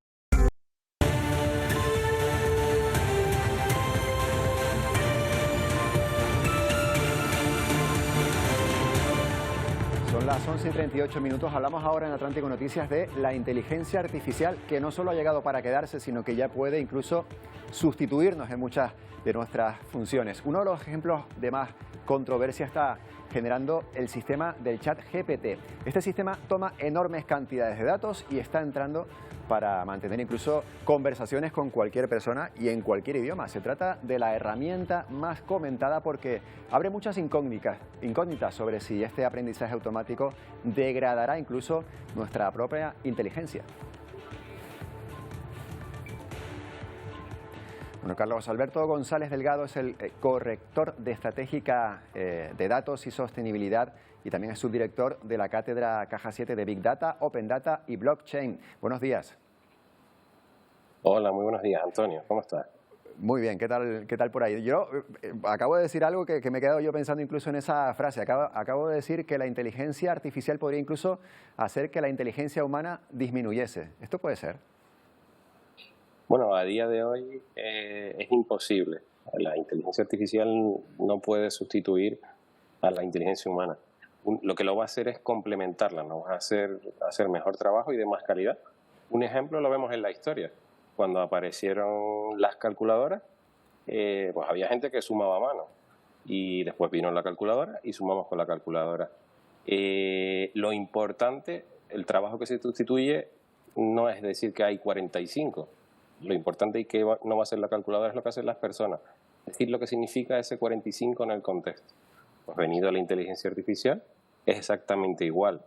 Son las 11:38. Hablamos ahora en Atlántico Noticias de la inteligencia artificial, que no solo ha llegado para quedarse, sino que ya puede incluso sustituirnos en muchas de nuestras funciones. Uno de los ejemplos de más controversia está generando el sistema del chat GPT. Este sistema toma enormes cantidades de datos y está entrando para mantener incluso conversaciones con cualquier persona y en cualquier idioma. Se trata de la herramienta más comentada porque abre muchas incógnitas sobre si este aprendizaje automático degradará incluso nuestra propia inteligencia. Bueno, Carlos Alberto González Delgado es el corrector de estratégica de datos y sostenibilidad y también es subdirector de la cátedra Caja 7 de Big Data, Open Data y Blockchain. Buenos días. Hola, muy buenos días, Antonio. ¿Cómo estás? Muy bien, ¿qué tal por ahí? Yo acabo de decir algo que me he quedado yo pensando incluso en esa frase. Acabo de decir que la inteligencia artificial podría incluso hacer que la inteligencia humana disminuyese. ¿Esto puede ser? Bueno, a día de hoy es imposible. La inteligencia artificial no puede sustituir a la inteligencia humana. Lo que lo va a hacer es complementarla, nos va a hacer mejor trabajo y de más calidad. Un ejemplo lo vemos en la historia. Cuando aparecieron las calculadoras, pues había gente que sumaba a mano. Y después vino la calculadora y sumamos con la calculadora. Lo importante, el trabajo que se sustituye, no es decir que hay 45. Lo importante y que no va a ser la calculadora es lo que hacen las personas. Es decir, lo que significa ese 45 en el contexto. Pues venido a la inteligencia artificial, es exactamente igual.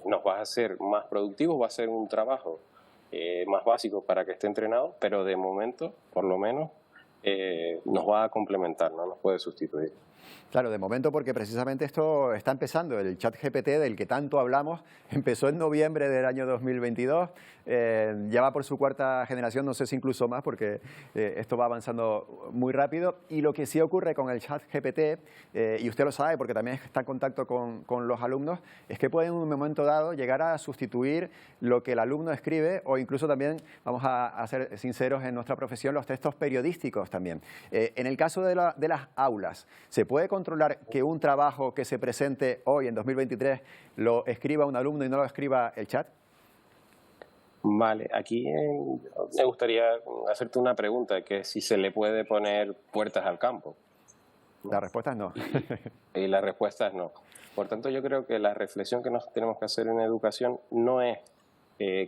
Nos va a hacer más productivos, va a ser un trabajo más básico para que esté entrenado, pero de momento, por lo menos, nos va a complementar, no nos puede sustituir. Claro, de momento porque precisamente esto está empezando. El ChatGPT del que tanto hablamos empezó en noviembre del año 2022, ya va por su cuarta generación, no sé si incluso más, porque esto va avanzando muy rápido. Y lo que sí ocurre con el ChatGPT, y usted lo sabe porque también está en contacto con los alumnos, es que puede en un momento dado llegar a sustituir lo que el alumno escribe o incluso también, vamos a ser sinceros en nuestra profesión, los textos periodísticos también. En el caso de las aulas, ¿se puede controlar que un trabajo que se presente hoy en 2023 lo escriba un alumno y no lo escriba el chat? Vale, aquí me gustaría hacerte una pregunta, que si se le puede poner puertas al campo. La respuesta es no. Y la respuesta es no. Por tanto, yo creo que la reflexión que nos tenemos que hacer en educación no es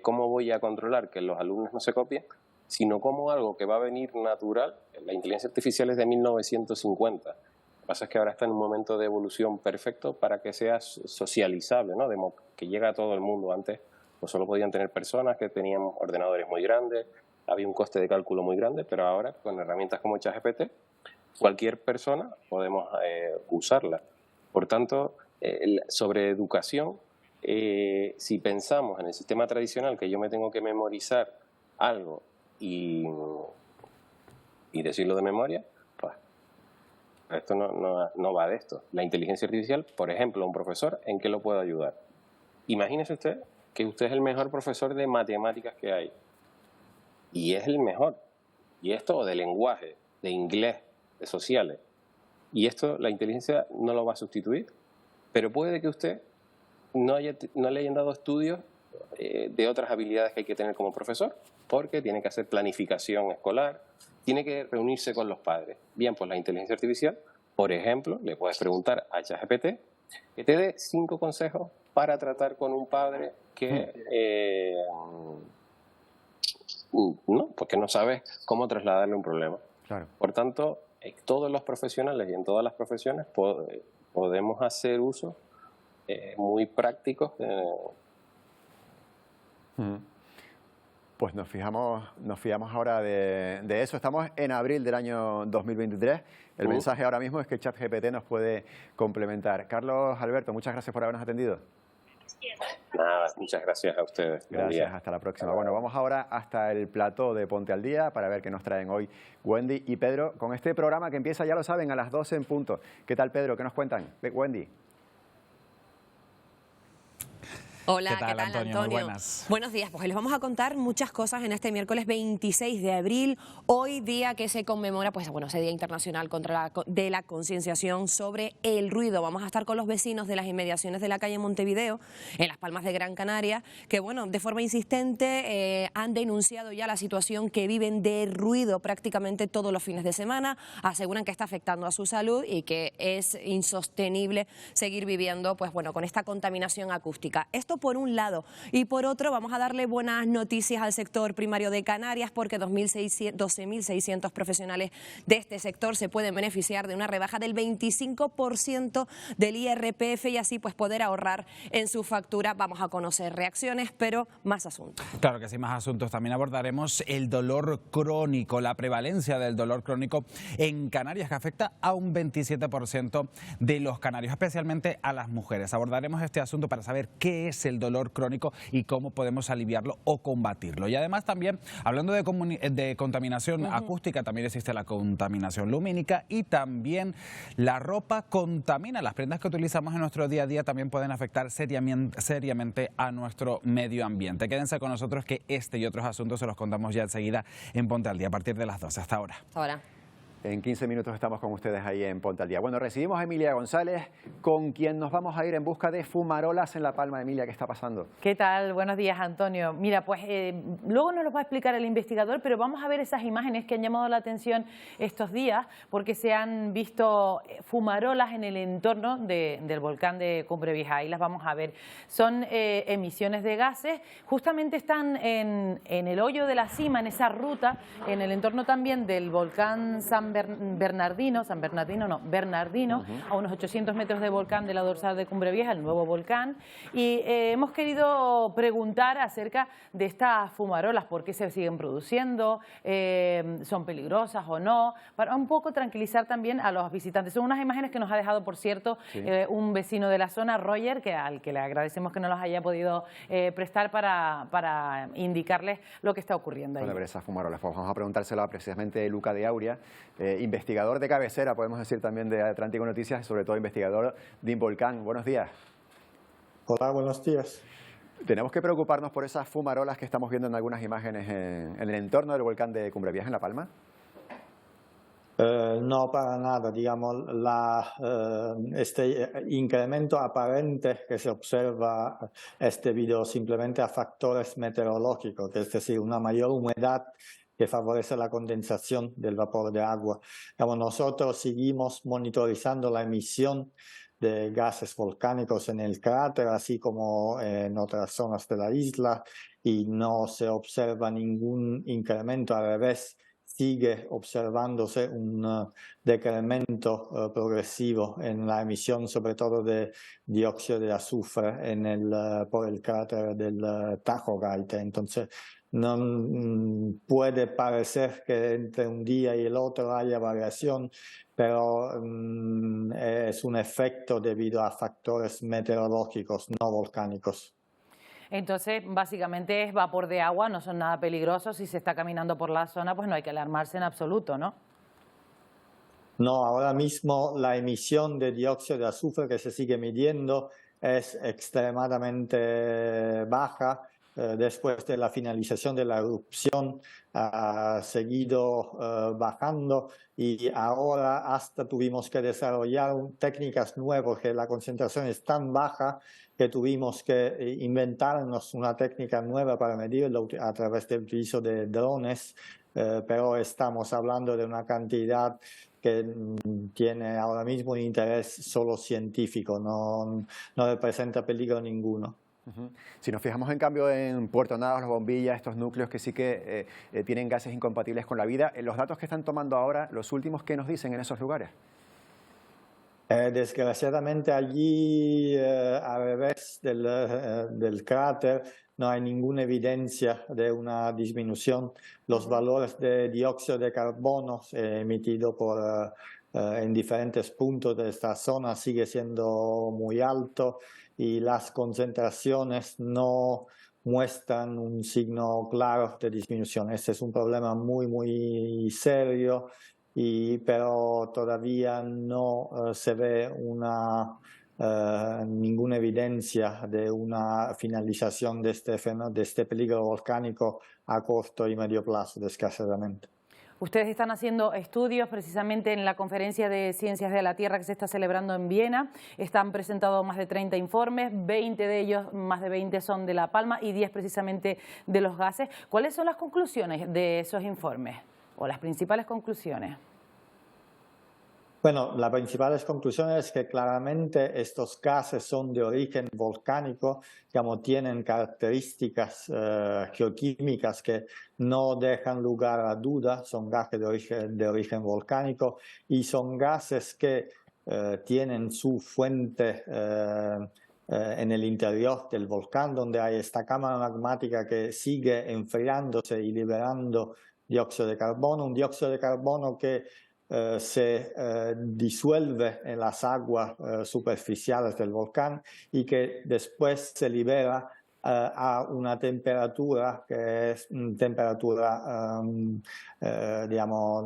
cómo voy a controlar que los alumnos no se copien, sino cómo algo que va a venir natural. La inteligencia artificial es de 1950. Lo que pasa es que ahora está en un momento de evolución perfecto para que sea socializable, ¿no? Que llegue a todo el mundo. Antes pues solo podían tener personas que tenían ordenadores muy grandes, había un coste de cálculo muy grande, pero ahora con herramientas como ChatGPT, cualquier persona podemos usarla. Por tanto, sobre educación, si pensamos en el sistema tradicional que yo me tengo que memorizar algo y decirlo de memoria, pues esto no va de esto. La inteligencia artificial, por ejemplo, un profesor, ¿en qué lo puede ayudar? Imagínese usted que usted es el mejor profesor de matemáticas que hay. Y es el mejor. Y esto de lenguaje, de inglés, de sociales. Y esto la inteligencia no lo va a sustituir. Pero puede que usted no le hayan dado estudios de otras habilidades que hay que tener como profesor, porque tiene que hacer planificación escolar, tiene que reunirse con los padres. Bien, pues la inteligencia artificial, por ejemplo, le puedes preguntar a ChatGPT que te dé 5 consejos para tratar con un padre que porque no sabes cómo trasladarle un problema. Claro. Por tanto, todos los profesionales y en todas las profesiones podemos hacer uso muy prácticos. Pues nos fijamos ahora de eso. Estamos en abril del año 2023. El mensaje ahora mismo es que el ChatGPT nos puede complementar. Carlos Alberto, muchas gracias por habernos atendido. Nada, muchas gracias a ustedes. Gracias, hasta la próxima. Bueno, vamos ahora hasta el plató de Ponte al Día para ver qué nos traen hoy Wendy y Pedro con este programa que empieza, ya lo saben, a las 12 en punto. ¿Qué tal, Pedro? ¿Qué nos cuentan? Wendy. Hola, ¿qué tal, Antonio? Muy buenas. Buenos días, pues les vamos a contar muchas cosas en este miércoles 26 de abril, hoy día que se conmemora, pues bueno, ese Día Internacional de la Concienciación sobre el Ruido. Vamos a estar con los vecinos de las inmediaciones de la calle Montevideo, en Las Palmas de Gran Canaria, que bueno, de forma insistente han denunciado ya la situación que viven de ruido prácticamente todos los fines de semana, aseguran que está afectando a su salud y que es insostenible seguir viviendo, pues bueno, con esta contaminación acústica. Esto Esto por un lado. Y por otro, vamos a darle buenas noticias al sector primario de Canarias, porque 12.600 profesionales de este sector se pueden beneficiar de una rebaja del 25% del IRPF y así pues poder ahorrar en su factura. Vamos a conocer reacciones, pero más asuntos. Claro que sí, más asuntos. También abordaremos el dolor crónico, la prevalencia del dolor crónico en Canarias, que afecta a un 27% de los canarios, especialmente a las mujeres. Abordaremos este asunto para saber qué es el dolor crónico y cómo podemos aliviarlo o combatirlo. Y además también, hablando de contaminación acústica, también existe la contaminación lumínica y también la ropa contamina. Las prendas que utilizamos en nuestro día a día también pueden afectar seriamente a nuestro medio ambiente. Quédense con nosotros que este y otros asuntos se los contamos ya enseguida en Ponte al Día a partir de las 12. Hasta ahora. Hasta ahora. En 15 minutos estamos con ustedes ahí en Ponte al Día. Bueno, recibimos a Emilia González, con quien nos vamos a ir en busca de fumarolas en La Palma. Emilia, ¿qué está pasando? ¿Qué tal? Buenos días, Antonio. Mira, pues luego nos lo va a explicar el investigador, pero vamos a ver esas imágenes que han llamado la atención estos días, porque se han visto fumarolas en el entorno del volcán de Cumbre Vieja. Ahí las vamos a ver. Son emisiones de gases. Justamente están en el hoyo de la cima, en esa ruta, en el entorno también del volcán Bernardino, a unos 800 metros de volcán de la dorsal de Cumbre Vieja, el nuevo volcán, y hemos querido preguntar acerca de estas fumarolas, por qué se siguen produciendo, son peligrosas o no, para un poco tranquilizar también a los visitantes. Son unas imágenes que nos ha dejado, por cierto, un vecino de la zona, Roger, al que le agradecemos que nos las haya podido prestar para indicarles lo que está ocurriendo ahí. Para ver esas fumarolas, pues vamos a preguntárselo precisamente a Luca de Auria, investigador de cabecera, podemos decir también de Atlántico Noticias, y sobre todo investigador de Involcán. Buenos días. Hola, buenos días. ¿Tenemos que preocuparnos por esas fumarolas que estamos viendo en algunas imágenes en el entorno del volcán de Cumbre Vieja en La Palma? No, para nada. Digamos, este incremento aparente que se observa es debido simplemente a factores meteorológicos, es decir, una mayor humedad que favorece la condensación del vapor de agua. Digamos, nosotros seguimos monitorizando la emisión de gases volcánicos en el cráter, así como en otras zonas de la isla, y no se observa ningún incremento, al revés, sigue observándose un decremento progresivo en la emisión, sobre todo de dióxido de azufre por el cráter del Tajo Gaita. Entonces, no puede parecer que entre un día y el otro haya variación, pero es un efecto debido a factores meteorológicos, no volcánicos. Entonces, básicamente es vapor de agua, no son nada peligrosos. Si se está caminando por la zona, pues no hay que alarmarse en absoluto, ¿no? No, ahora mismo la emisión de dióxido de azufre que se sigue midiendo es extremadamente baja. Después de la finalización de la erupción ha seguido bajando y ahora hasta tuvimos que desarrollar técnicas nuevas, que la concentración es tan baja que tuvimos que inventarnos una técnica nueva para medirlo a través del utilizo de drones, pero estamos hablando de una cantidad que tiene ahora mismo un interés solo científico, no representa peligro ninguno. Si nos fijamos en cambio en Puerto Naos, Las Bombillas, estos núcleos que sí que tienen gases incompatibles con la vida, los datos que están tomando ahora, los últimos, ¿qué nos dicen en esos lugares? Desgraciadamente allí, al revés del cráter, no hay ninguna evidencia de una disminución. Los valores de dióxido de carbono emitido en diferentes puntos de esta zona sigue siendo muy alto y las concentraciones no muestran un signo claro de disminución. Este es un problema muy, muy serio, pero todavía no se ve ninguna evidencia de una finalización de este peligro volcánico a corto y medio plazo, desgraciadamente. Ustedes están haciendo estudios precisamente en la Conferencia de Ciencias de la Tierra que se está celebrando en Viena. Están presentados más de 30 informes, 20 de ellos, más de 20 son de La Palma y 10 precisamente de los gases. ¿Cuáles son las conclusiones de esos informes o las principales conclusiones? Bueno, la principal conclusión es que claramente estos gases son de origen volcánico, digamos, tienen características geoquímicas que no dejan lugar a duda, son gases de origen volcánico y son gases que tienen su fuente en el interior del volcán, donde hay esta cámara magmática que sigue enfriándose y liberando dióxido de carbono, un dióxido de carbono que se disuelve en las aguas superficiales del volcán y que después se libera a una temperatura que es temperatura, digamos,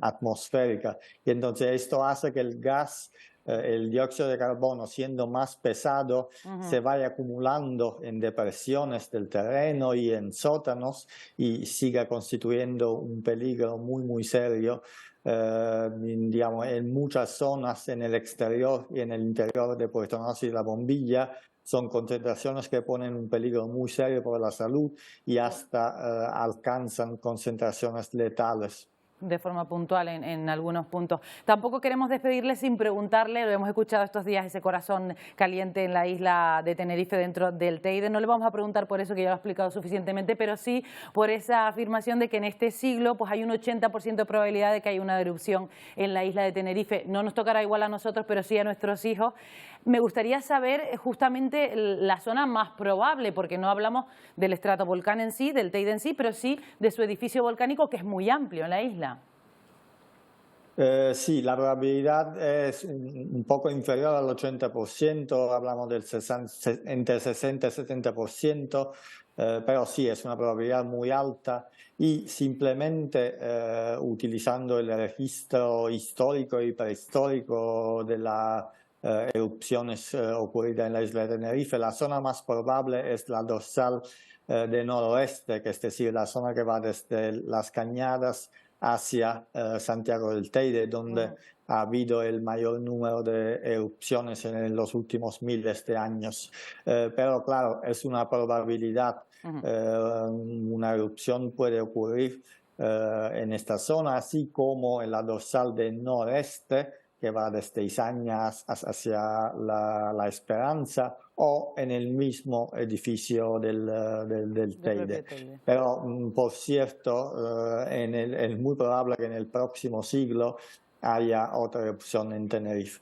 atmosférica. Y entonces esto hace que el gas, el dióxido de carbono, siendo más pesado, se vaya acumulando en depresiones del terreno y en sótanos y siga constituyendo un peligro muy, muy serio, digamos, en muchas zonas en el exterior y en el interior de Puerto Norte y La Bombilla. Son concentraciones que ponen un peligro muy serio para la salud y hasta alcanzan concentraciones letales. De forma puntual en algunos puntos. Tampoco queremos despedirle sin preguntarle, lo hemos escuchado estos días, ese corazón caliente en la isla de Tenerife dentro del Teide. No le vamos a preguntar por eso, que ya lo ha explicado suficientemente, pero sí por esa afirmación de que en este siglo pues hay un 80% de probabilidad de que haya una erupción en la isla de Tenerife. No nos tocará igual a nosotros, pero sí a nuestros hijos. Me gustaría saber justamente la zona más probable, porque no hablamos del estratovolcán en sí, del Teide en sí, pero sí de su edificio volcánico, que es muy amplio en la isla. Sí, la probabilidad es un poco inferior al 80%, hablamos del entre 60 y 70%, pero sí, es una probabilidad muy alta y simplemente utilizando el registro histórico y prehistórico de las erupciones ocurridas en la isla de Tenerife, la zona más probable es la dorsal de noroeste, que es decir, la zona que va desde las Cañadas hacia Santiago del Teide, donde ha habido el mayor número de erupciones en los últimos miles de años. Pero claro, es una probabilidad. Una erupción puede ocurrir en esta zona, así como en la dorsal del noreste, que va desde Izañas hacia la Esperanza, o en el mismo edificio del Teide. Pero, por cierto, es muy probable que en el próximo siglo haya otra erupción en Tenerife.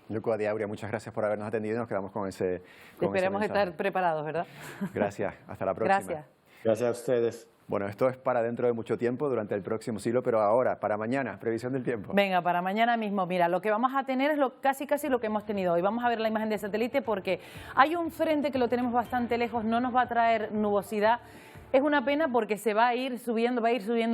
Luco Adiauria, muchas gracias por habernos atendido y nos quedamos con ese Esperemos estar preparados, ¿verdad? Gracias, hasta la próxima. Gracias. Gracias a ustedes. Bueno, esto es para dentro de mucho tiempo, durante el próximo siglo, pero ahora, para mañana, previsión del tiempo. Venga, para mañana mismo. Mira, lo que vamos a tener es casi lo que hemos tenido hoy. Vamos a ver la imagen de satélite porque hay un frente que lo tenemos bastante lejos, no nos va a traer nubosidad. Es una pena porque se va a ir subiendo,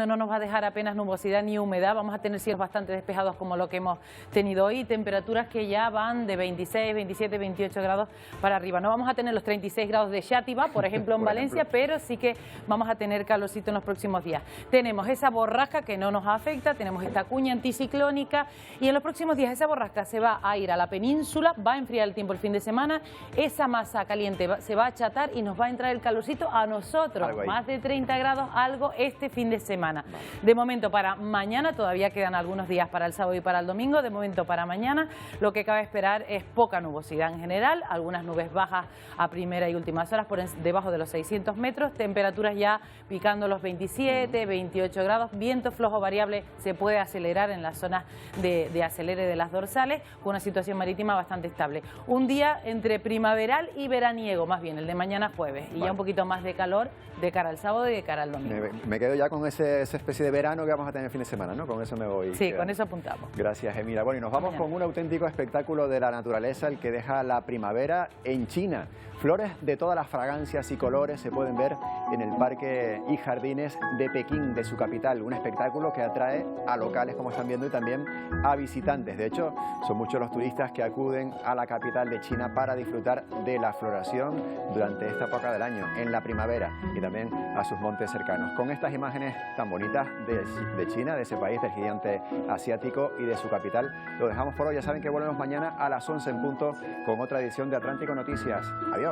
no nos va a dejar apenas nubosidad ni humedad. Vamos a tener cielos bastante despejados como lo que hemos tenido hoy, temperaturas que ya van de 26, 27, 28 grados para arriba. No vamos a tener los 36 grados de Xàtiva, por ejemplo, en Valencia, pero sí que vamos a tener calorcito en los próximos días. Tenemos esa borrasca que no nos afecta, tenemos esta cuña anticiclónica y en los próximos días esa borrasca se va a ir a la península, va a enfriar el tiempo el fin de semana, esa masa caliente se va a achatar y nos va a entrar el calorcito a nosotros. Más de 30 grados, algo este fin de semana. De momento para mañana, todavía quedan algunos días para el sábado y para el domingo, de momento para mañana lo que cabe esperar es poca nubosidad en general, algunas nubes bajas a primera y últimas horas por debajo de los 600 metros, temperaturas ya picando los 27, 28 grados, viento flojo variable se puede acelerar en las zonas de acelere de las dorsales, con una situación marítima bastante estable. Un día entre primaveral y veraniego, más bien el de mañana jueves, y ya un poquito más de calor de cara al sábado y de cara al domingo. Me quedo ya con esa especie de verano que vamos a tener el fin de semana, ¿no? Con eso me voy. Sí, con eso apuntamos. Gracias, Emila. Bueno, y nos vamos con un auténtico espectáculo de la naturaleza, el que deja la primavera en China. Flores de todas las fragancias y colores se pueden ver en el Parque y Jardines de Pekín, de su capital. Un espectáculo que atrae a locales, como están viendo, y también a visitantes. De hecho, son muchos los turistas que acuden a la capital de China para disfrutar de la floración durante esta época del año, en la primavera, y también a sus montes cercanos. Con estas imágenes tan bonitas de China, de ese país, del gigante asiático y de su capital, lo dejamos por hoy. Ya saben que volvemos mañana a las 11 en punto con otra edición de Atlántico Noticias. Adiós.